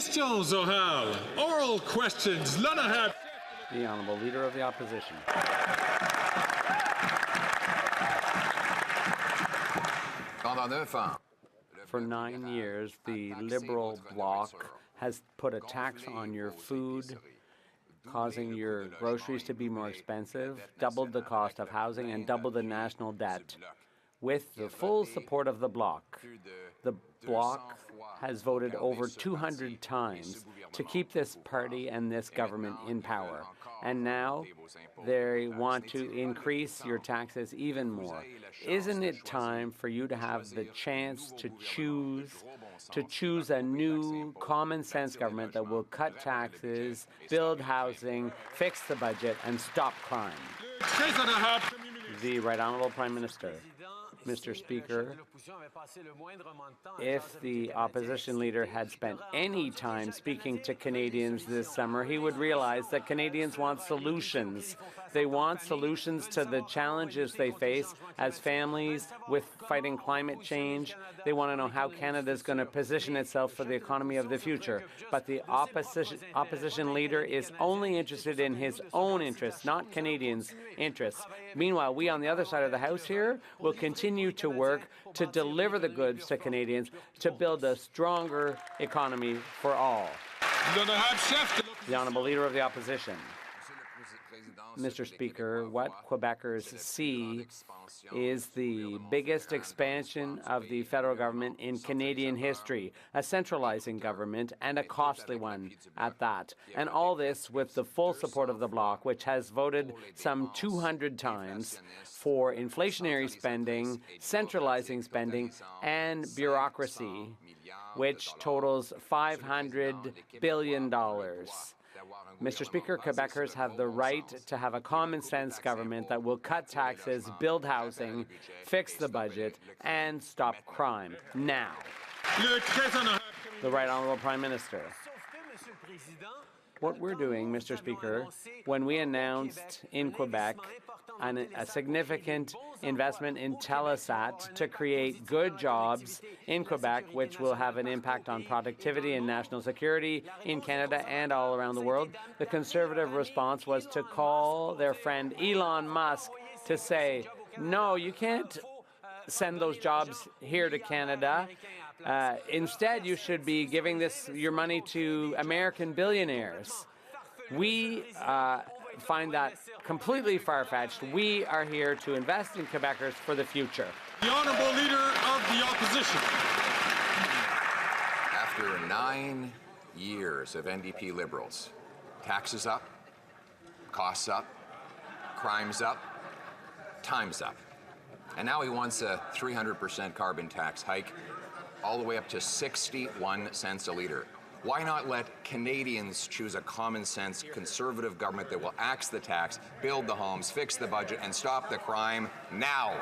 Questions orales. Oral questions. L'honorable. The Honourable Leader of the Opposition. For 9 years, the Liberal bloc has put a tax on your food, causing your groceries to be more expensive, doubled the cost of housing, and doubled the national debt. With the full support of the bloc has voted over 200 times to keep this party and this government in power. And now they want to increase your taxes even more. Isn't it time for you to have the chance to choose a new common sense government that will cut taxes, build housing, fix the budget, and stop crime? The Right Honourable Prime Minister. Mr. Speaker, if the opposition leader had spent any time speaking to Canadians this summer, he would realize that Canadians want solutions. They want solutions to the challenges they face as families with fighting climate change. They want to know how Canada is going to position itself for the economy of the future. But the opposition leader is only interested in his own interests, not Canadians' interests. Meanwhile, we on the other side of the House here will continue to work to deliver the goods to Canadians to build a stronger economy for all. The Honourable Leader of the Opposition. Mr. Speaker, what Quebecers see is the biggest expansion of the federal government in Canadian history, a centralizing government and a costly one at that. And all this with the full support of the Bloc, which has voted some 200 times for inflationary spending, centralizing spending, and bureaucracy, which totals $500 billion. Mr. Speaker, Quebecers have the right to have a common-sense government that will cut taxes, build housing, fix the budget, and stop crime now. The Right Honourable Prime Minister. What we're doing, Mr. Speaker, when we announced in Quebec a significant investment in Telesat to create good jobs in Quebec, which will have an impact on productivity and national security in Canada and all around the world, the Conservative response was to call their friend Elon Musk to say, no, you can't send those jobs here to Canada. Instead, you should be giving your money to American billionaires. We find that completely far-fetched. We are here to invest in Quebecers for the future. The Honourable Leader of the Opposition. After 9 years of NDP Liberals, taxes up, costs up, crime's up, time's up. And now he wants a 300% carbon tax hike, all the way up to 61 cents a litre. Why not let Canadians choose a common-sense Conservative government that will axe the tax, build the homes, fix the budget, and stop the crime now?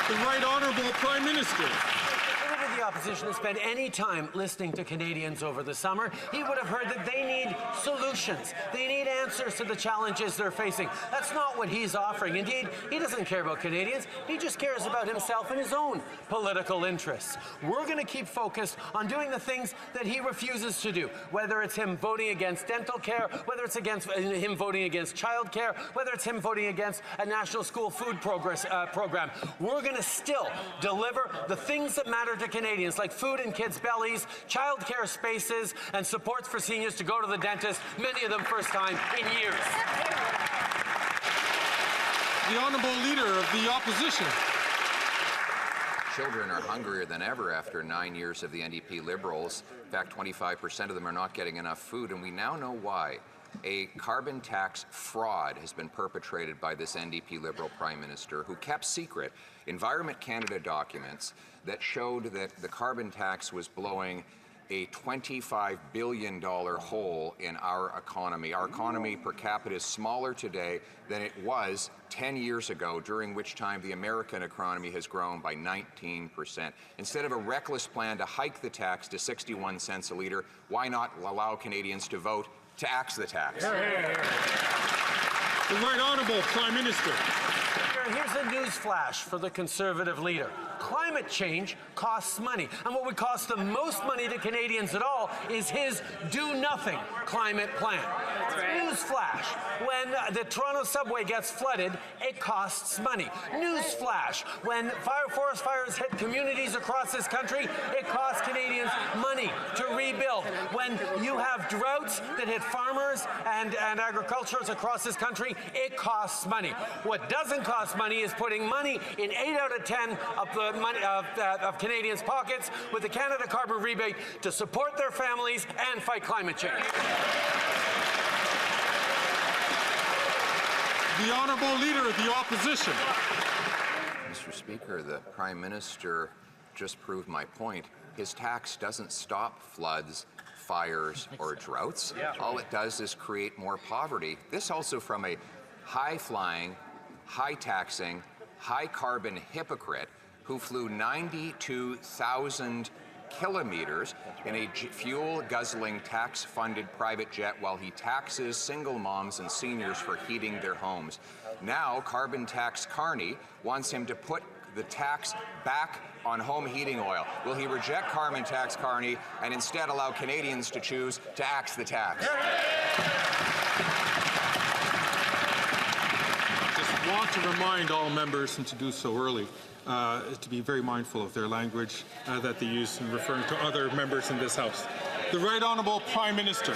The Right Honourable Prime Minister. The opposition has spent any time listening to Canadians over the summer, he would have heard that they need solutions. They need answers to the challenges they're facing. That's not what he's offering. Indeed, he doesn't care about Canadians. He just cares about himself and his own political interests. We're going to keep focused on doing the things that he refuses to do, whether it's him voting against dental care, whether it's him voting against child care, whether it's him voting against a national school food program. We're going to still deliver the things that matter to Canadians, like food in kids' bellies, child care spaces, and supports for seniors to go to the dentist, many of them first time in years. The Honourable Leader of the Opposition. Children are hungrier than ever after 9 years of the NDP Liberals. In fact, 25% of them are not getting enough food, and we now know why. A carbon tax fraud has been perpetrated by this NDP Liberal Prime Minister, who kept secret Environment Canada documents that showed that the carbon tax was blowing a $25 billion hole in our economy. Our economy per capita is smaller today than it was 10 years ago, during which time the American economy has grown by 19%. Instead of a reckless plan to hike the tax to 61 cents a litre, why not allow Canadians to vote to axe the tax? The Right Honourable Prime Minister. Here's a news flash for the Conservative leader. climate change costs money. And what would cost the most money to Canadians at all is his do-nothing climate plan. Newsflash, when the Toronto subway gets flooded, it costs money. Newsflash, when forest fires hit communities across this country, it costs Canadians money to rebuild. When you have droughts that hit farmers and agriculturists across this country, it costs money. What doesn't cost money is putting money in 8 out of 10 of the money of Canadians' pockets with the Canada Carbon Rebate to support their families and fight climate change. The Honourable Leader of the Opposition. Mr. Speaker, the Prime Minister just proved my point. His tax doesn't stop floods, fires, or droughts. All it does is create more poverty. This also from a high-flying, high-taxing, high-carbon hypocrite who flew 92,000 kilometers in a fuel-guzzling, tax-funded private jet while he taxes single moms and seniors for heating their homes. Now, carbon tax Carney wants him to put the tax back on home heating oil. Will he reject carbon tax Carney and instead allow Canadians to choose to axe the tax? Just want to remind all members, and to do so early, to be very mindful of their language that they use in referring to other members in this House. The Right Honourable Prime Minister.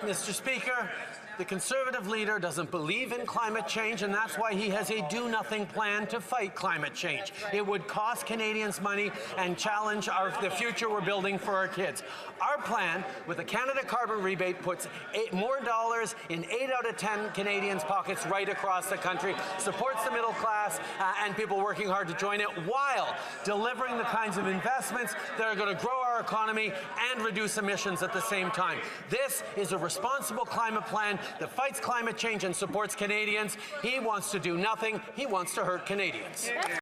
Mr. Speaker, the Conservative leader doesn't believe in climate change, and that's why he has a do-nothing plan to fight climate change. It would cost Canadians money and challenge the future we're building for our kids. Our plan, with the Canada Carbon Rebate, puts more dollars in 8 out of 10 Canadians' pockets right across the country, supports the middle class and people working hard to join it, while delivering the kinds of investments that are going to grow our economy and reduce emissions at the same time. This is a responsible climate plan that fights climate change and supports Canadians. He wants to do nothing. He wants to hurt Canadians.